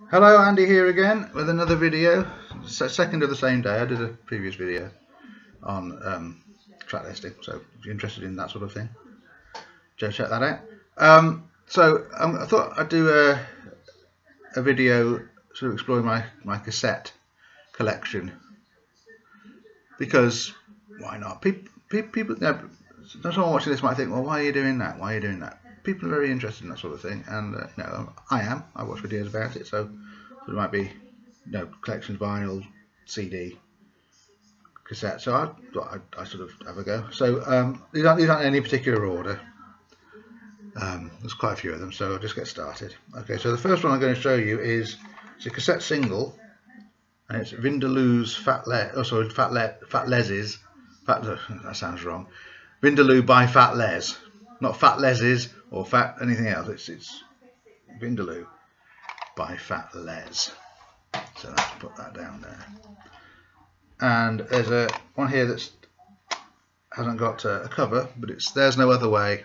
Hello, Andy here again with another video. Second of the same day. I did a previous video on track listing, so if you're interested in that sort of thing, go check that out. I thought I'd do a video sort of exploring my cassette collection, because why not? People, someone watching this might think, well, why are you doing that? Why are you doing that? People are very interested in that sort of thing, and I am. I watch videos about it, so it might be, collections, vinyl, CD, cassette. So I sort of have a go. So these aren't in any particular order. There's quite a few of them, so I'll just get started. Okay, so the first one I'm going to show you is a cassette single, and it's Vindaloo's Fat Les's. That sounds wrong. Vindaloo by Fat Les, not Fat Les's or Fat anything else. It's Vindaloo by Fat Les. So let's put that down there. And there's a one here that hasn't got a cover, but it's There's No Other Way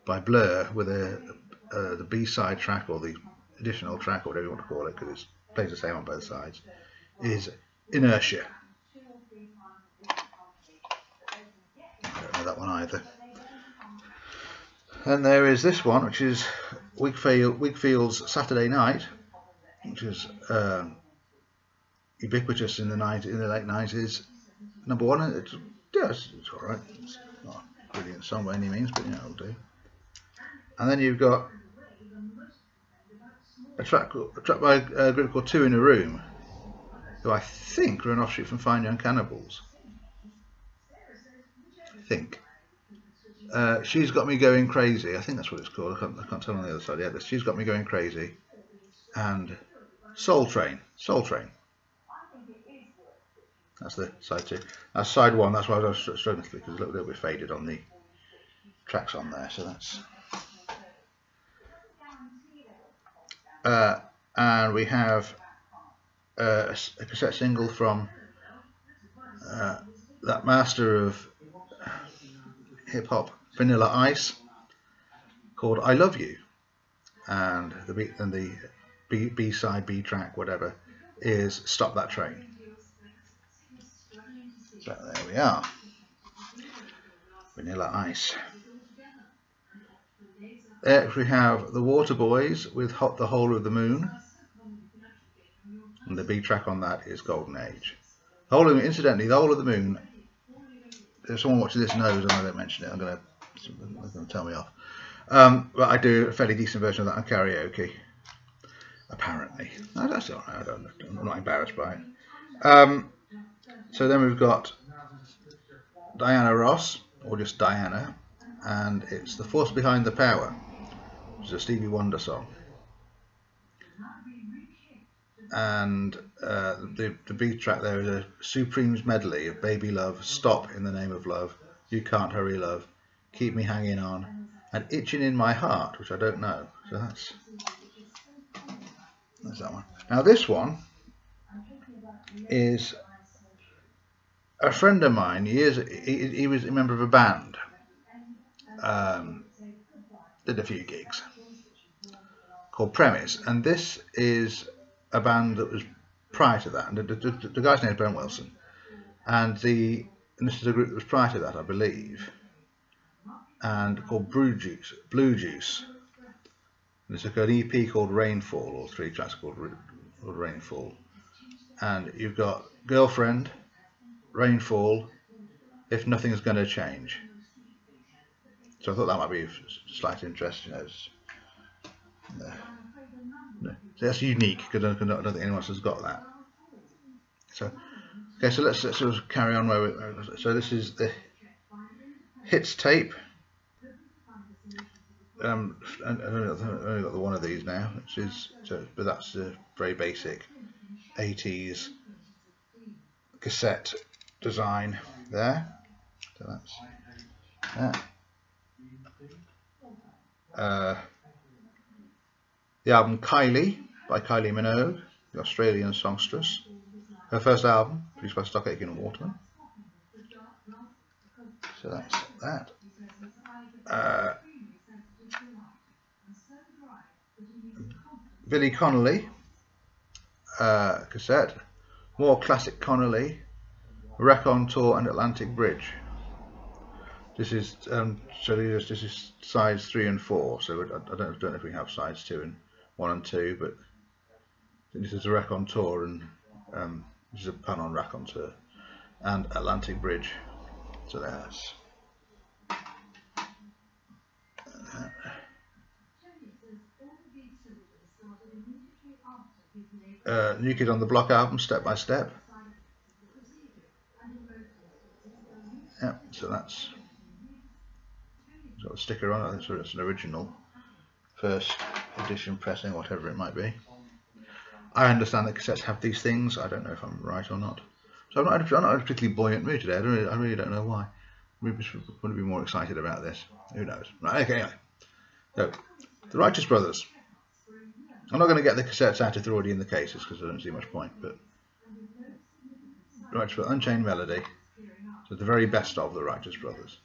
by Blur with the B-side track, or the additional track, or whatever you want to call it, because it plays the same on both sides, is Inertia. I don't know that one either. And there is this one, which is Wigfield's Saturday Night, which is ubiquitous in the late 90s. Number one. It's all right. It's not a brilliant song by any means, but it'll do. And then you've got a track by a group called Two in a Room, who I think are an offshoot from Fine Young Cannibals. I think. She's Got Me Going Crazy. I think that's what it's called. I can't tell on the other side. Yeah, She's Got Me Going Crazy. And Soul Train. That's the side two. That's side one. That's why I was struggling, because it's a little bit faded on the tracks on there. So that's. And we have a cassette single from that master of hip hop, Vanilla Ice, called "I Love You," and the B side, B track, whatever, is "Stop That Train." So there we are, Vanilla Ice. We have the Waterboys with The Whole of the Moon, and the B track on that is Golden Age. Incidentally, The Whole of the Moon, if someone watching this knows and I don't mention it, I'm going to tell me off. But I do a fairly decent version of that on karaoke, apparently. No, that's all right. I'm not embarrassed by it. So then we've got Diana Ross, or just Diana, and it's The Force Behind the Power, which is a Stevie Wonder song. And the B track there is a Supremes medley of Baby Love, Stop in the Name of Love, You Can't Hurry Love, Keep Me Hanging On, and Itching in My Heart, which I don't know. So that's that one. Now this one is a friend of mine. He was a member of a band, did a few gigs, called Premise, and this is a band that was prior to that, and the guy's name is Ben Wilson, and this is a group that was prior to that, I believe, and called Blue Juice. And it's like an EP called Rainfall, or 3 tracks called Rainfall, and you've got Girlfriend, Rainfall, If Nothing's Gonna Change. So I thought that might be of slight interest, So that's unique, because I don't think anyone else has got that. So, okay, so let's sort of carry on. So this is the hits tape. I've only got the one of these now, but that's a very basic 80s cassette design there. So that's that. The album Kylie by Kylie Minogue, the Australian songstress. Her first album, produced by Stock Aitken and Waterman. So that's that. Billy Connolly cassette. More classic Connolly, Raconteur and Atlantic Bridge. This is this is sides 3 and 4. So I don't know if we have sides 2 and 1 and 2, but this is a Raconteur, and this is a pun on Raconteur and Atlantic Bridge. So that's New Kid on the Block album, Step by Step. Yeah, so that's got a sticker on it. I think it's an original first edition pressing, whatever it might be. I understand that cassettes have these things. I don't know if I'm right or not. So I'm not in a particularly buoyant mood today. I really don't know why. Maybe I want to be more excited about this. Who knows? Right, okay, anyway. So, the Righteous Brothers. I'm not going to get the cassettes out if they're already in the cases because I don't see much point. But Righteous Brothers, Unchained Melody. So the very best of the Righteous Brothers.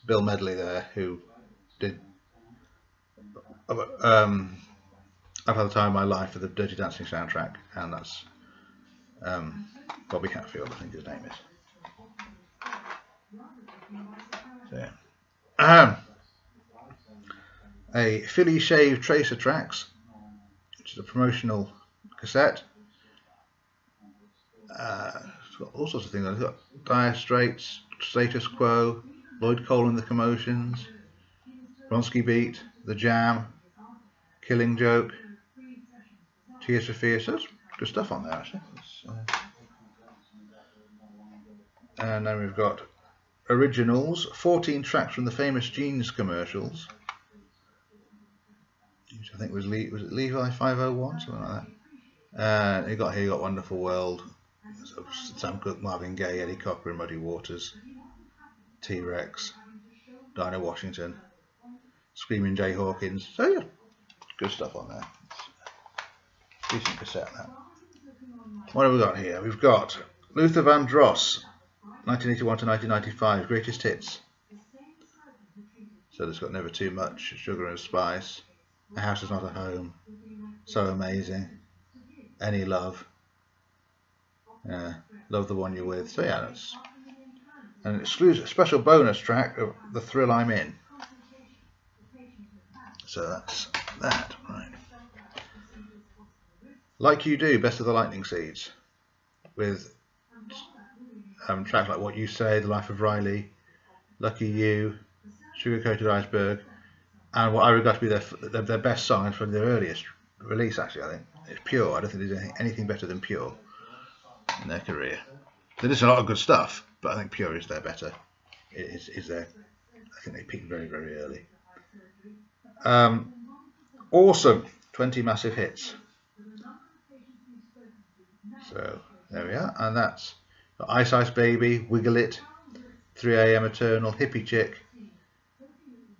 Bill Medley there, who did I've had the time of my life for the Dirty Dancing soundtrack, and that's Bobby Hatfield, I think his name is. So, yeah. A Philly Shave Tracer Tracks, which is a promotional cassette. It's got all sorts of things. It's got Dire Straits, Status Quo, Lloyd Cole and the Commotions, Bronski Beat, The Jam, Killing Joke, Tears for Fears. So that's good stuff on there, actually. And then we've got originals, 14 tracks from the famous Jeans commercials, which I think was it Levi 501, something like that. You got Wonderful World, Sam Cooke, Marvin Gaye, Eddie Cochran, Muddy Waters, T-Rex, Dinah Washington, Screaming Jay Hawkins. So yeah, good stuff on there. Decent cassette, that. What have we got here? We've got Luther Vandross, 1981 to 1995, Greatest Hits. So it's got Never Too Much, Sugar and Spice, A House Is Not a Home, So Amazing, Any Love, Love the One You're With. So yeah, that's an exclusive special bonus track of The Thrill I'm In. So that's that, right. Like You Do, Best of the Lightning Seeds, with tracks like What You Say, The Life of Riley, Lucky You, Sugar Coated Iceberg, and what I regard to be their best song from their earliest release, actually, I think. It's Pure. I don't think there's anything better than Pure in their career. There is a lot of good stuff, but I think Pure is their better. I think they peaked very, very early. Awesome, 20 massive hits. So there we are, and that's Ice Ice Baby, Wiggle It, 3 AM Eternal, Hippie Chick,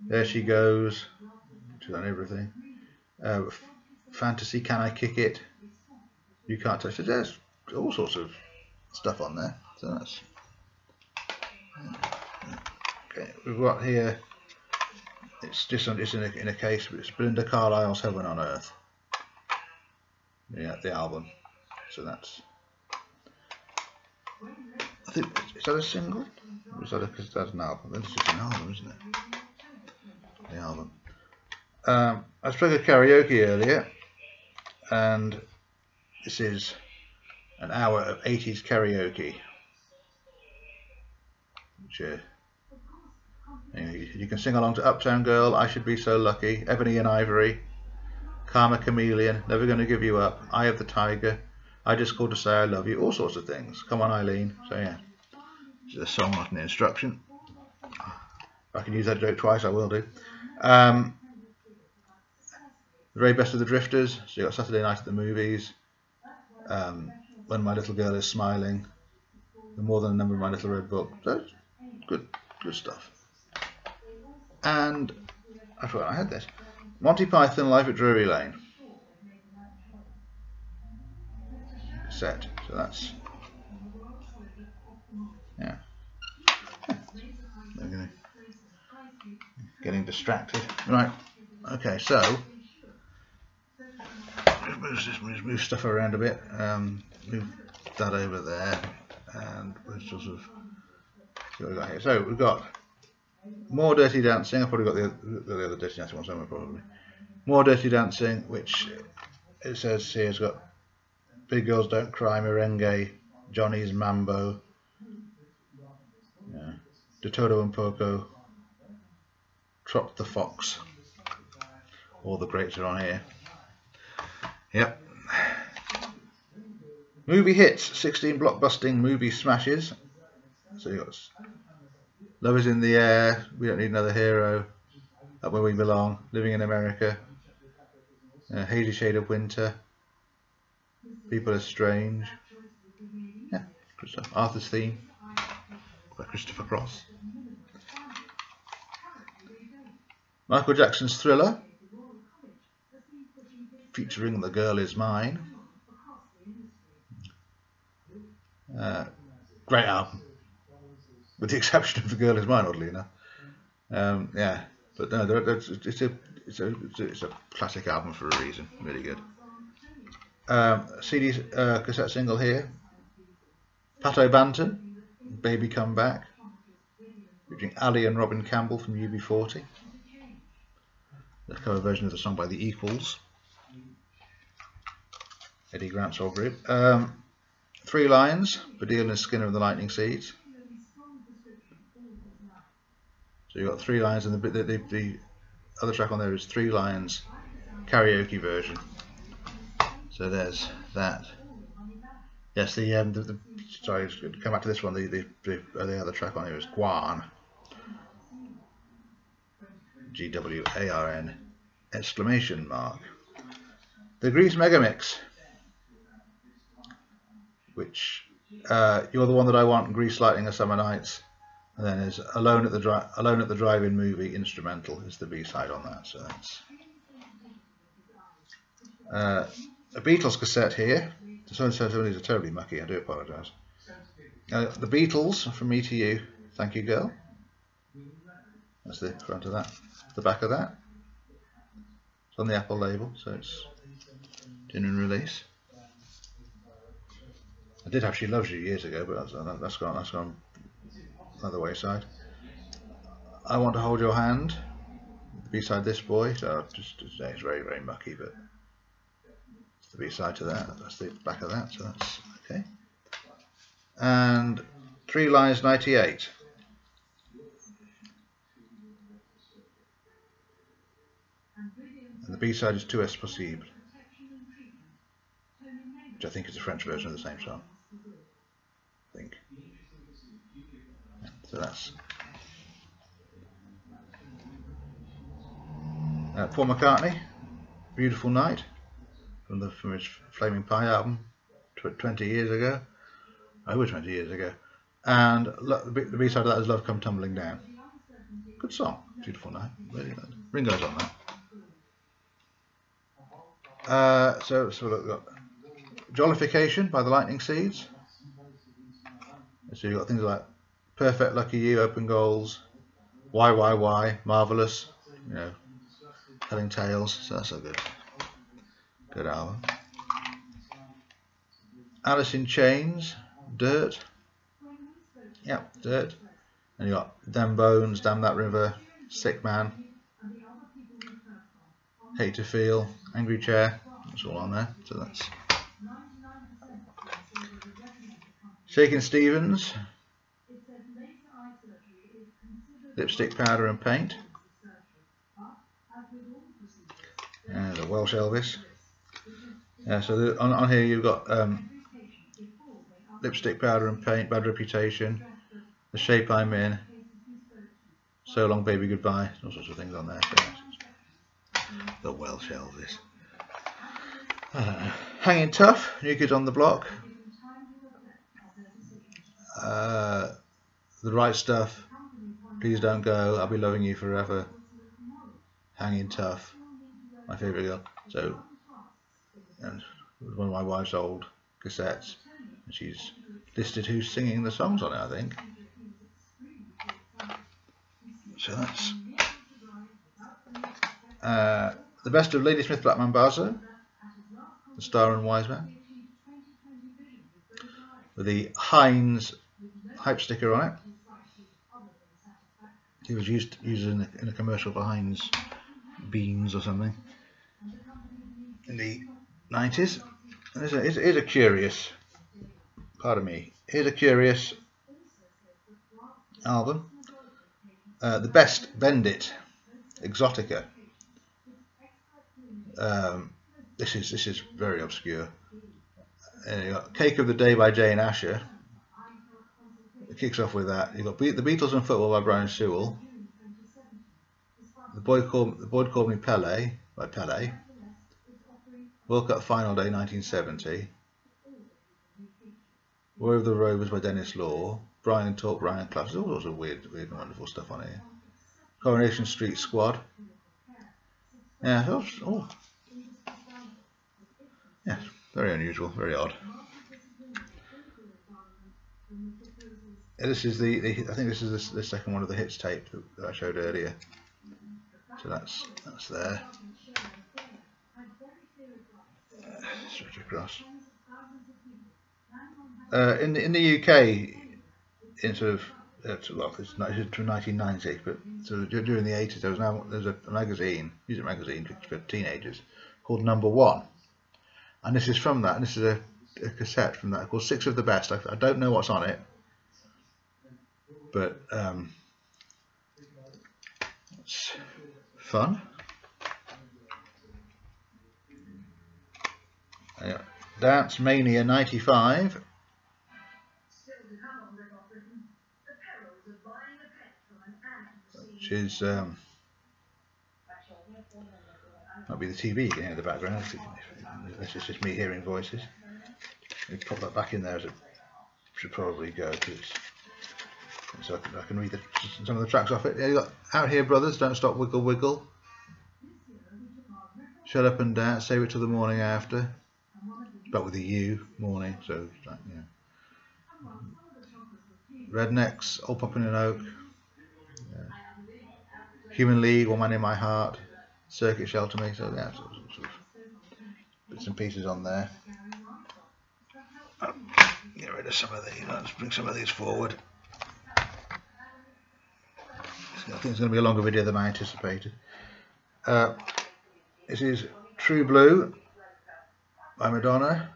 There She Goes, which is on everything, Fantasy, Can I Kick It, You Can't Touch It. There's all sorts of stuff on there. So that's okay. We've got here. It's just in a case. It's Belinda Carlisle's Heaven on Earth. Yeah, the album. So that's. I think, is that a single? Or is that that's an album? That's just an album, isn't it? The album. I spoke of karaoke earlier, and this is an hour of 80s karaoke, which you can sing along to Uptown Girl, I Should Be So Lucky, Ebony and Ivory, Karma Chameleon, Never Gonna Give You Up, Eye of the Tiger, I Just Called to Say I Love You, all sorts of things. Come On Eileen. So yeah, it's a song, not an instruction. If I can use that joke twice, I will do. The very best of the Drifters. So you got Saturday Night at the Movies, When My Little Girl Is Smiling, The More Than a Number of My Little Red Book. So good stuff. And I forgot I had this. Monty Python, Live at Drury Lane. Cassette. So that's yeah. Getting distracted. Right. Okay, so move stuff around a bit. Move that over there, and we'll sort of see what we got here. So we've got more Dirty Dancing. I've probably got the other Dirty Dancing one somewhere probably. More Dirty Dancing, which it says here has got Big Girls Don't Cry, Merengue, Johnny's Mambo, yeah, De Todo and Poco, Trot the Fox. All the greats are on here. Yep. Movie hits, 16 blockbusting movie smashes. So you got Love Is in the Air, We Don't Need Another Hero, Up Where We Belong, Living in America, Hazy Shade of Winter, People Are Strange. Yeah, good stuff. Arthur's Theme by Christopher Cross. Michael Jackson's Thriller, featuring The Girl Is Mine. Great album, with the exception of The Girl Is Mine, oddly enough. Yeah, but no, it's a classic album for a reason. Really good. CD cassette single here. Pato Banton, Baby Come Back, featuring Ali and Robin Campbell from UB40. The cover version of the song by The Equals, Eddie Grant's old group. 3 Lions, Badil and Skinner of the Lightning Seeds. So you've got 3 Lions, and the other track on there is 3 Lions karaoke version. So there's that. Yes, sorry, come back to this one. The other track on here is Guan. GWARN exclamation mark. The Grease Megamix, which You're the One That I Want, Grease Lightning of Summer Nights, and then there's Alone at the Drive-In Movie instrumental is the B-side on that. So that's a Beatles cassette here. Some of these are terribly mucky, I do apologise. The Beatles, From Me to You, Thank You Girl. That's the front of that. The back of that. It's on the Apple label, so it's genuine release. I did have She Loves You years ago, but that's gone another wayside. I Want to Hold Your Hand, the B-side This Boy. So it's very, very mucky, but it's the B-side to that. That's the back of that, so that's okay. And 3 Lions 98. And the B-side is Tu Es Possible, which I think is a French version of the same song. I think. Yeah, so that's Paul McCartney, Beautiful Night, from his Flaming Pie album 20 years ago, over 20 years ago. And the B-side of that is Love Come Tumbling Down. Good song, Beautiful Night, really good. Ringo's on that. So we've got Jollification by the Lightning Seeds. So you've got things like Perfect Lucky You, Open Goals, Why, Marvellous, you know, Telling Tales. So that's a good album. Alice in Chains, Dirt. Yep, Dirt. And you got Them Bones, Damn That River, Sick Man, Hate to Feel, Angry Chair. That's all on there. So that's Shakin' Stevens, Lipstick, Powder and Paint. The Welsh Elvis. So on here you've got Lipstick, Powder and Paint, Bad Reputation, The Shape I'm In, So Long Baby Goodbye, all sorts of things on there. So the Welsh Elvis. Hanging Tough, New Kids on the Block. The Right Stuff, Please Don't Go, I'll Be Loving You Forever, Hanging Tough, my favourite girl. So, and it was one of my wife's old cassettes, and she's listed who's singing the songs on it, I think. So that's the best of Ladysmith Black Mambazo, the Star and Wise Man, with the Heinz hype sticker on it. It was used in a commercial for Heinz beans or something in the 90s. And here's a curious, pardon me, here's a curious album. The Best Bendit Exotica. This is very obscure. You got Cake of the Day by Jane Asher. It kicks off with that. You've got The Beatles and Football by Brian Sewell. The Boy Called Me Pele by Pele. World Cup Final Day 1970. War of the Rovers by Dennis Law. Brian Talk, Brian Clough. There's all sorts of weird and wonderful stuff on here. Coronation Street Squad. Yeah, yeah, very unusual, very odd. This is I think this is the second one of the hits tape that I showed earlier. So that's there. Stretch across. In the UK, in sort of well, it's 1990, but sort of during the 80s, there's a magazine, music magazine for teenagers called Number One, and this is from that. And this is a cassette from that called Six of the Best. I don't know what's on it, but it's fun. Dance Mania 95. Which is might be the TV you can hear in the background. This is just me hearing voices. Let me pop that back in there as it should probably go, so I can read some of the tracks off it. Yeah, you got Out Here Brothers, Don't Stop Wiggle Wiggle, Shut Up and Dance, Save It Till the Morning After, but with a U, morning, so yeah. Rednecks, All Poppin' in Oak, Human League, One Man in My Heart, Circuit Shelter Me, so yeah, sort of bits and pieces on there. Get rid of some of these, let's bring some of these forward. I think it's going to be a longer video than I anticipated. This is True Blue by Madonna.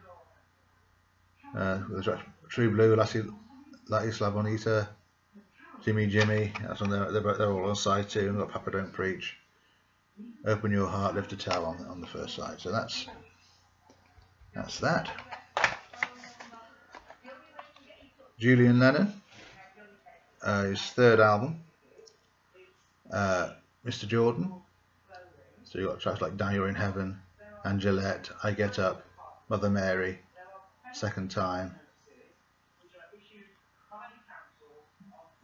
True Blue, Isla Bonita, Jimmy Jimmy, that's on there. They're all on side 2. And we've got Papa Don't Preach, Open Your Heart, Live to Tell on the first side. So that's that. Julian Lennon, his third album, Mr. Jordan. So you've got tracks like Now You're in Heaven, Angelette, I Get Up, Mother Mary, Second Time.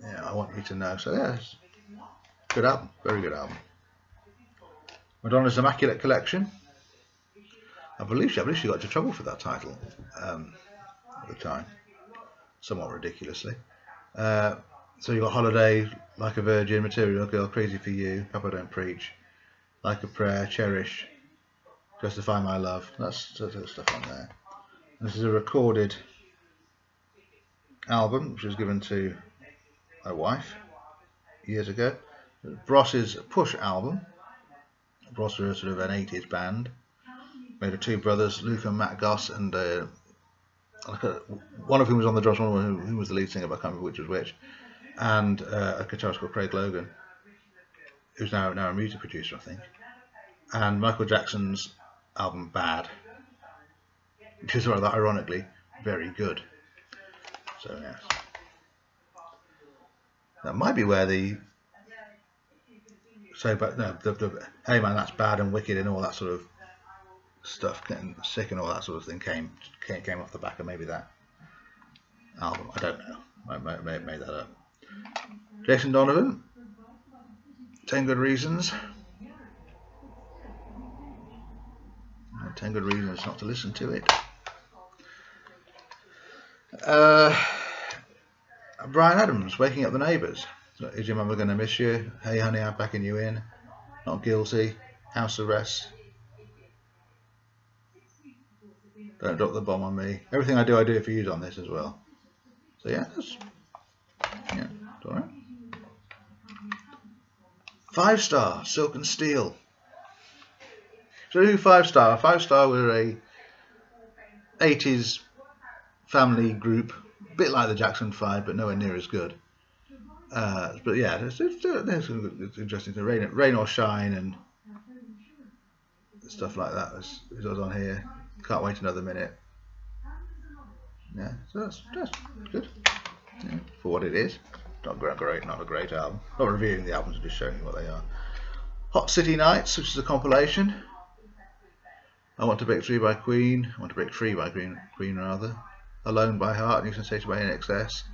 Yeah, I Want You to Know. So yeah, it's a good album, very good album. Madonna's Immaculate Collection. I believe she got into trouble for that title at the time, somewhat ridiculously. So you got Holiday, Like a Virgin, Material Girl, Crazy for You, Papa Don't Preach, Like a Prayer, Cherish, Justify My Love. That's stuff on there. And this is a recorded album which was given to my wife years ago. Bross's Push album. Bross were sort of an 80s band made of 2 brothers, Luke and Matt Goss, and one of whom was on the drums, one of whom was the lead singer, but I can't remember which was which, and a guitarist called Craig Logan, who's now a music producer, I think. And Michael Jackson's album Bad, which is rather ironically very good. So yes, that might be where the Hey Man That's Bad and Wicked and all that sort of stuff, getting sick and all that sort of thing came off the back of maybe that album. I don't know. I may have made that up. Jason Donovan, 10 Good Reasons. 10 Good Reasons Not to Listen to It. Bryan Adams, Waking Up the Neighbours. Is Your Mama Gonna Miss You? Hey Honey, I'm Backing You In. Not Guilty. House Arrest. Don't drop the bomb on me. Everything I do it for you on this as well. So yeah, it's alright. 5-star, Silk and Steel. So who 5-star? 5-star were a 80s family group, a bit like the Jackson 5, but nowhere near as good. But yeah, it's interesting to Rain or Shine and stuff like that. It was on here. Can't wait another minute. Yeah, so that's good. Yeah, for what it is. Not a great album. Not reviewing the albums, just showing you what they are. Hot City Nights, which is a compilation. I Want to Break Free by Queen. I Want to Break Free by Queen rather. Alone by Heart, New Sensation by NXS.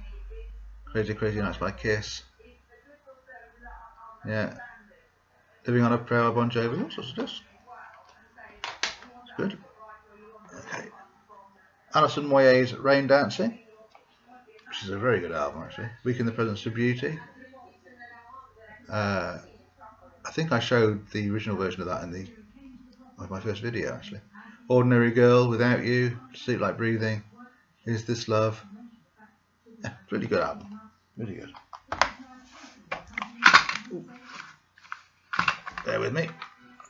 Crazy Crazy Nights by Kiss. Yeah. Living on a Prayer by Bon Jovi. All sorts of stuff. It's good. Okay. Alison Moyet's Rain Dancing, which is a very good album actually. Week in the Presence of Beauty. I think I showed the original version of that in my first video actually. Ordinary Girl, Without You, Sleep Like Breathing, Is This Love. Yeah, really good album. Really good. Ooh. Bear with me.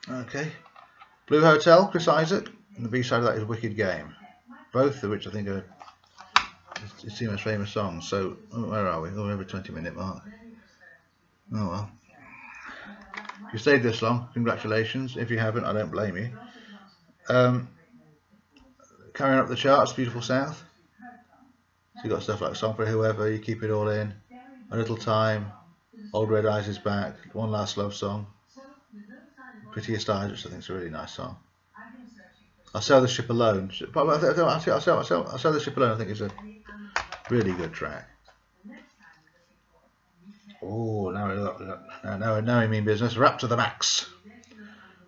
Okay. Blue Hotel, Chris Isaak, and the B-side of that is Wicked Game. Both of which I think are his most famous songs. So where are we? Oh, over 20-minute mark. Oh well. If you stayed this long, congratulations. If you haven't, I don't blame you. Carrying up the charts, Beautiful South. So you got stuff like Song for Whoever, You Keep It All In, A Little Time, Old Red Eyes Is Back, One Last Love Song, Prettiest Eyes, which I think is a really nice song. I'll Sail the Ship Alone. I'll Sail the Ship Alone, I think is a really good track. Oh, now we mean business. Rap to the max.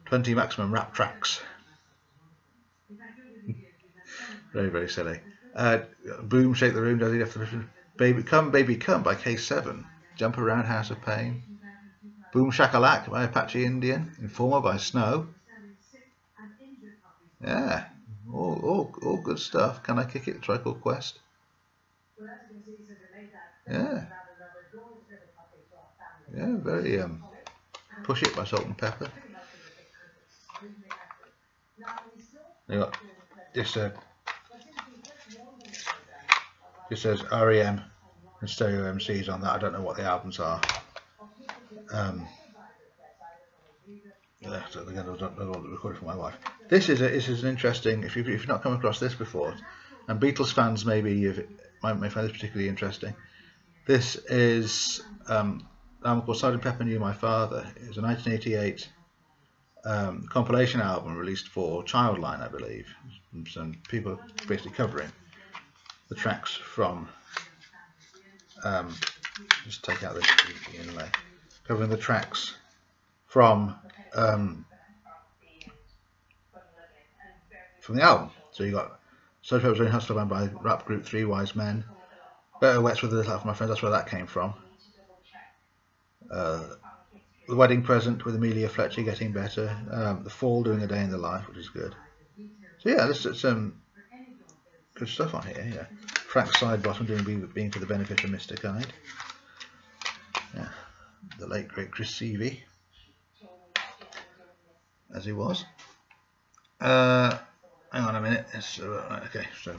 20 maximum rap tracks. Very, very silly. Boom, Shake the Room, Daddy Left the Mission. Baby Come by K7. Jump Around, House of Pain. Boom Shakalak by Apache Indian. Informer by Snow. Yeah, all good stuff. Can I Kick It? Tribe Called Quest. Yeah. Yeah, very Push It by Salt and Pepper. You got this says REM and Stereo MCs on that. I don't know what the albums are. So again, I don't record it for my wife. This is an interesting. If you've not come across this before, and Beatles fans maybe might find this particularly interesting. This is an album called Sgt. Pepper Knew My Father. It was a 1988 compilation album released for Childline, I believe. Some people basically covering the tracks from. Just take out the inlay. Covering the tracks from the album. So you got Sgt. Pepper's Lonely Hustler Band by rap group Three Wise Men. Better Wets with a Little Help from My Friends. That's where that came from. The Wedding Present with Amelia Fletcher, Getting Better. The Fall, Doing a Day in the Life, which is good. So yeah, there's some good stuff on here. Yeah, Frank Sidebottom doing Being for the Benefit of Mr. Kind. Yeah, the late great Chris Seavey, as he was. Hang on a minute. Okay, so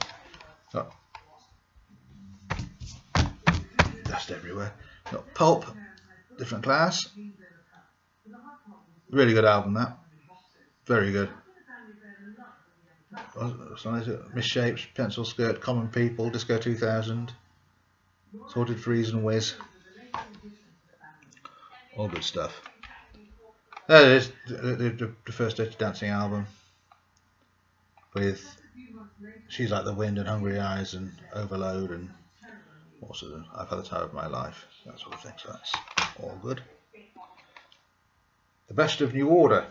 dust everywhere. Got Pulp, Different Class. Really good album, that. Very good. Misshapes, Pencil Skirt, Common People, Disco 2000, Sorted Freeze and Whiz. All good stuff. There it is, the first Dirty Dancing album with She's Like the Wind and Hungry Eyes and Overload and also I've Had the Time of My Life, that sort of thing. So that's all good. The Best of New Order.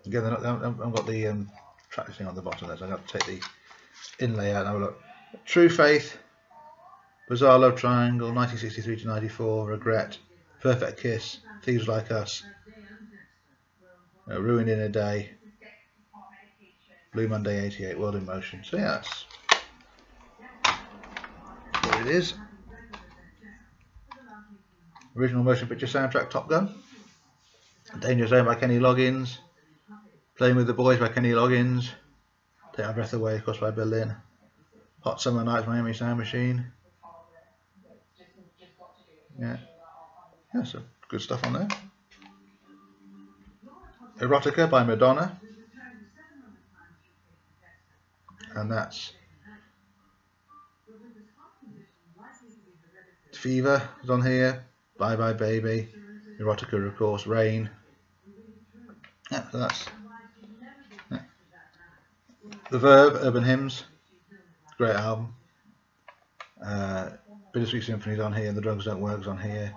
Again, I've got the track listing on the bottom there, so I'm going to take the inlay out and have a look. True Faith, Bizarre Love Triangle, 1963 to 94, Regret, Perfect Kiss, Thieves Like Us, Ruined in a Day, Blue Monday 88, World in Motion. So yeah, that's what it is. Original motion picture soundtrack, Top Gun. Danger Zone by Kenny Loggins. Playing with the Boys by Kenny Loggins. Take My Breath Away, of course, by Berlin. Hot Summer Nights, Miami Sound Machine. Yeah, some good stuff on there. Erotica by Madonna. And that's Fever is on here. Bye Bye Baby. Erotica, of course. Rain. Yeah, so that's The Verve, Urban Hymns. Great album. Bittersweet Symphony's on here. The Drugs Don't Work's on here.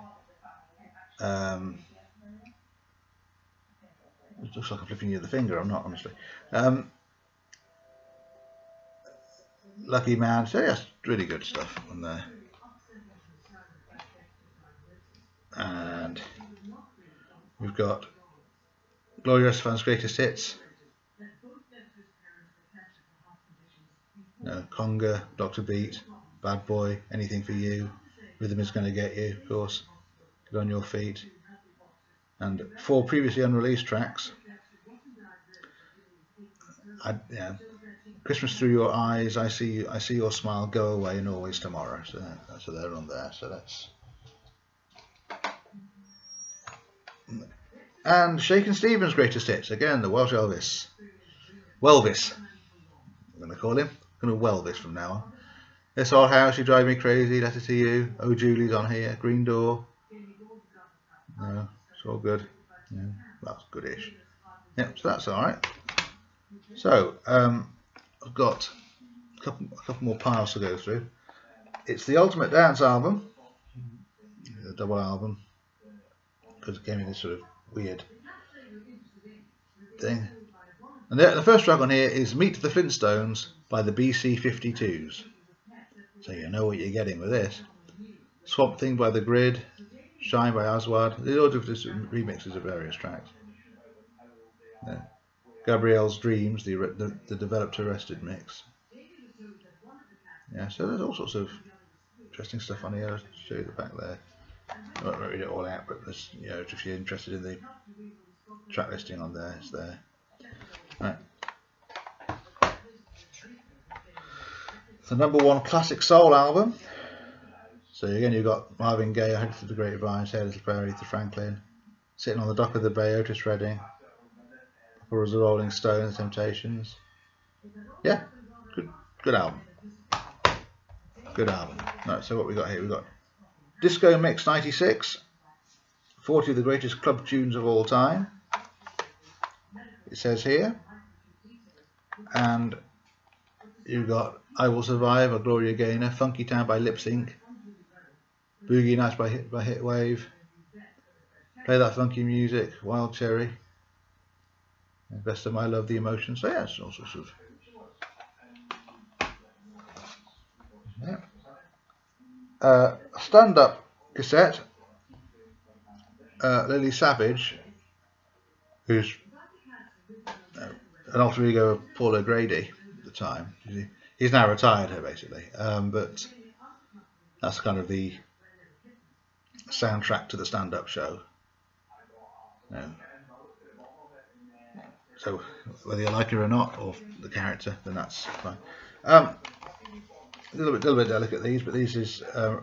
It looks like I'm flipping you the finger. I'm not, honestly. Lucky Man. So yes, really good stuff on there. And we've got Gloria Estefan's Greatest Hits. Conga, Dr. Beat, Bad Boy, Anything for You, Rhythm Is Gonna Get You, of course, Get On Your Feet, and 4 previously unreleased tracks. Christmas Through Your Eyes, I See Your Smile, Go Away, and Always Tomorrow. So they're on there. So that's. And Shakin' Stevens' Greatest Hits, again, the Welsh Elvis. Welvis, I'm going to call him. I'm going to Welvis from now on. This Old House, You Drive Me Crazy, Letter to You, Oh Julie's on here, Green Door. No, it's all good. Yeah, that's goodish. Yep, so that's alright. So, I've got a couple more piles to go through. It's the Ultimate Dance album, the double album, because it came in this sort of weird thing. And the first track on here is Meet the Flintstones by the BC-52s. So you know what you're getting with this. Swamp Thing by The Grid, Shine by Aswad. They all do just remixes of various tracks. Yeah. Gabrielle's Dreams, the developed Arrested mix. Yeah, so there's all sorts of interesting stuff on here. I'll show you the back there. I won't read it all out, but there's, if you're interested in the track listing on there, it's there. Right. It's the #1 classic soul album. So again, you've got Marvin Gaye, I Headed to the Grapevine, Say a Little Prayer, Aretha Franklin, Sitting on the Dock of the Bay, Otis Redding, Papa Was the Rolling Stone, The Temptations. Yeah, good album. Good album. Right, so what we got here? We've got Disco Mix 96, 40 of the greatest club tunes of all time. It says here. And you've got I Will Survive by Gloria Gaynor, Funky Town by Lip Sync, Boogie Nights by Hitwave, Play That Funky Music, Wild Cherry, and Best of My Love, The Emotion. So yeah, it's all sorts of. Yeah. Stand-up cassette. Lily Savage, who's an alter ego of Paul O'Grady at the time. He's now retired here, basically. But that's kind of the soundtrack to the stand-up show. So whether you like it or not, or the character, then that's fine. A little bit delicate, these, but these is a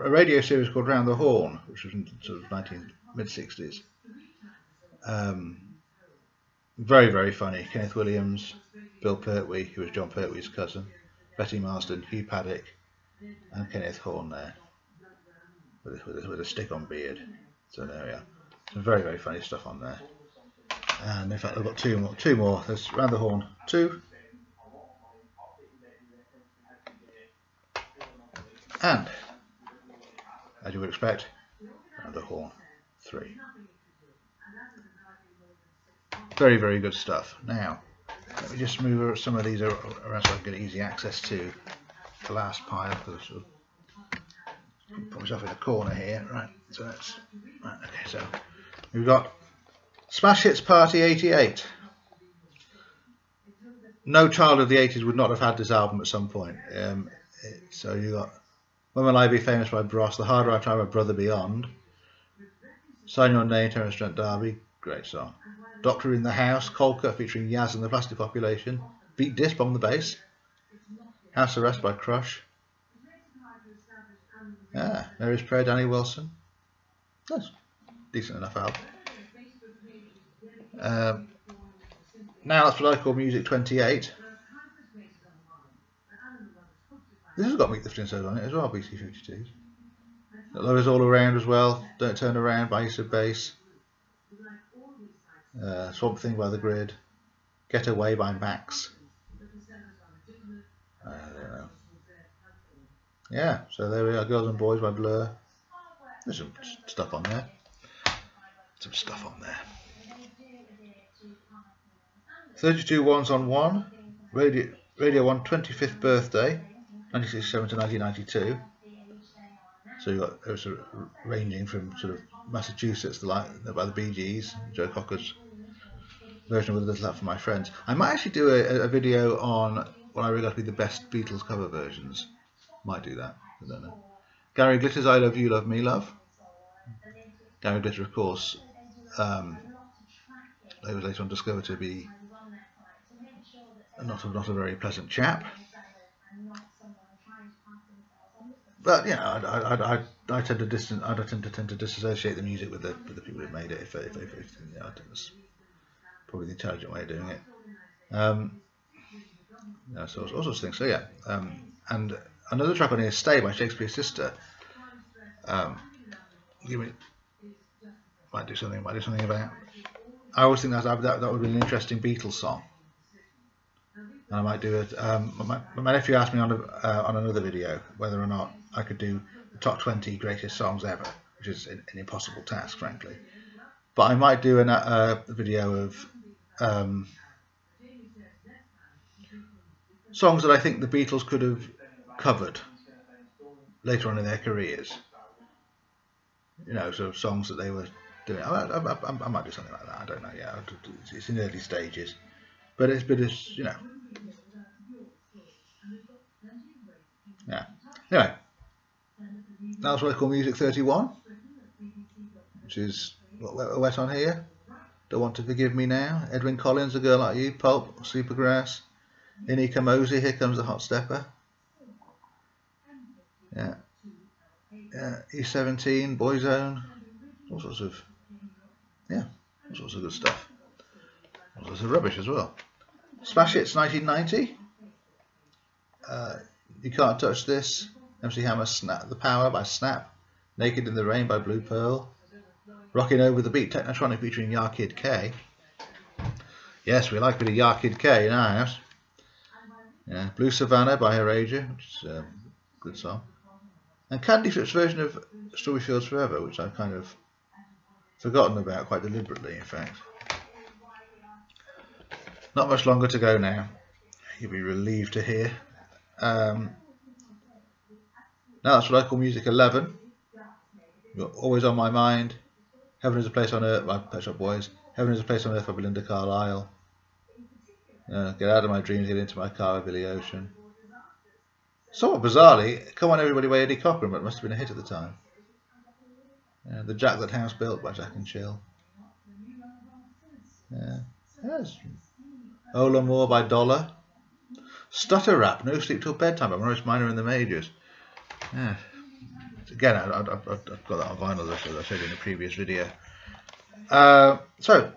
radio series called Round the Horn, which was in sort of mid-60s. Very, very funny. Kenneth Williams, Bill Pertwee, who was John Pertwee's cousin, Betty Marsden, Hugh Paddock, and Kenneth Horne there, with a stick-on beard. So there we are. Some very, very funny stuff on there. And in fact, I've got two more. There's Round the Horn 2, and, as you would expect, Round the Horn 3. Very, very good stuff. Now, let me just move some of these around so I can get easy access to the last pile, because I sort of put myself in a corner here. Right, so that's right. Okay, so we've got Smash Hits Party 88. no child of the 80s would not have had this album at some point. So you got When Will I Be Famous by Bros, The Harder I Try by Brother Beyond, Sign Your Name, Terence Trent D'Arby, great song. Doctor in the House, Colca featuring Yaz and the Plastic Population, Beat This, Bomb the Bass, House Arrest by Crush, Mary's Prayer, Danny Wilson. That's decent enough album. Now that's what I call Music 28. This has got Meet the Flintstones on it as well, BC52s. Love Is All Around as well, Don't Turn Around by Ace of Base, Swamp Thing by The Grid, Get Away by Max. I don't know. Yeah, so there we are, Girls and Boys by Blur. There's some stuff on there. Some stuff on there. 32 Ones on One, Radio 1 25th birthday, 1967 to 1992. So you got sort of ranging from sort of Massachusetts, by the Bee Gees, Joe Cocker's version with A Little Help from My Friends. I might actually do a video on what I regard to be the best Beatles cover versions. Might do that. I don't know. Gary Glitter's I Love You, Love Me, Love. Gary Glitter, of course, they was later on discovered to be not a very pleasant chap. But you know, I tend to disassociate the music with the people who made it. If you know, it's probably the intelligent way of doing it. So all sorts of things. So yeah, and another track on here, "Stay" by Shakespeare's Sister. Might do something about. I always think that would be an interesting Beatles song. And I might do it. My nephew asked me on another video whether or not I could do the top 20 greatest songs ever, which is an impossible task, frankly. But I might do a video of songs that I think the Beatles could have covered later on in their careers. You know, sort of songs that they were doing. I might do something like that. I don't know. Yeah, it's in early stages, but it's you know. Yeah. Anyway, that's what I call Music 31, which is what wet on here. Don't Want to Forgive Me Now. Edwyn Collins, A Girl Like You. Pulp, Supergrass. Inni Kamosi, Here Comes the Hot Stepper. Yeah. E17, Boyzone. All sorts of good stuff. All sorts of rubbish as well. Smash Hits 1990. You Can't Touch This. MC Hammer, Snap the Power by Snap. Naked in the Rain by Blue Pearl. Rocking Over the Beat, Technotronic featuring Yah Kid K. Yes, we like a bit of Yah Kid K in our house. Yeah, Blue Savannah by Herasia, which is a good song. And Candy Flip's version of Strawberry Fields Forever, which I've kind of forgotten about quite deliberately, in fact. Not much longer to go now. You'll be relieved to hear. Now that's what I call Music 11. You're Always on My Mind. Heaven is a Place on Earth by Pet Shop Boys. Heaven is a Place on Earth by Belinda Carlisle. Get Out of My Dreams, Get Into My Car by Billy Ocean. Somewhat bizarrely, Come On Everybody by Eddie Cochran, but it must have been a hit at the time. The Jack That House Built by Jack and Chill. Yes. Ola Moore by Dollar. Stutter Rap, No Sleep Till Bedtime by Maurice Minor and the Majors. Yeah. Again, I've got that on vinyl, as I showed you in the previous video. So,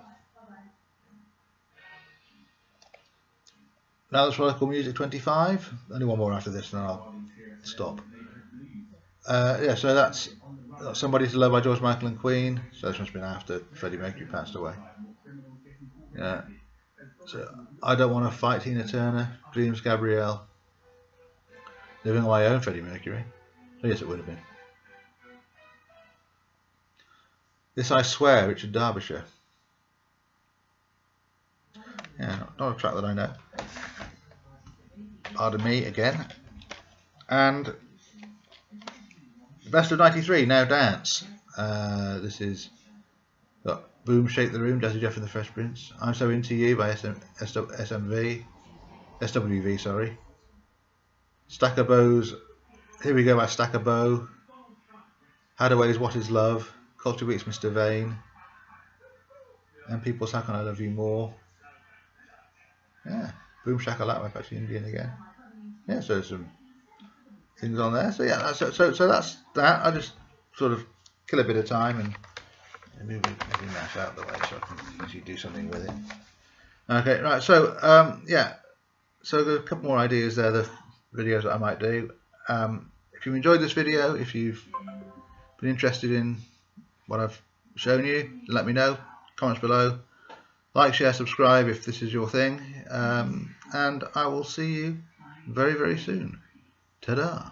now that's what I call Music 25. Only one more after this and then I'll stop. Yeah, so that's Somebody to Love by George Michael and Queen. So this must have been after Freddie Mercury passed away. Yeah. So I Don't Want to Fight, Tina Turner. Dreams, Gabrielle. Living on My Own, Freddie Mercury. Oh, yes, it would have been. This I Swear, Richard Derbyshire. Yeah, not a track that I know. Pardon me again. And Best of 93, Now Dance. This is got Boom, Shake the Room, Desi Jeff and the Fresh Prince. I'm So Into You by SMV. SWV, sorry. Stack of Bows. Here we go, my Stack of Bow. Hadaway's What Is Love. Culture Beats Mr. Vane. And People's How Can I Love You More. Yeah. Boom Shakalaka, I'm actually Indian again. Yeah, so some things on there. So yeah, so that's that. I just sort of kill a bit of time and move that out of the way so I can actually do something with it. Okay, right. So yeah, so there's a couple more ideas there. The videos that I might do. If you enjoyed this video, if you've been interested in what I've shown you, let me know. Comments below. Like, share, subscribe if this is your thing. And I will see you very, very soon. Ta-da!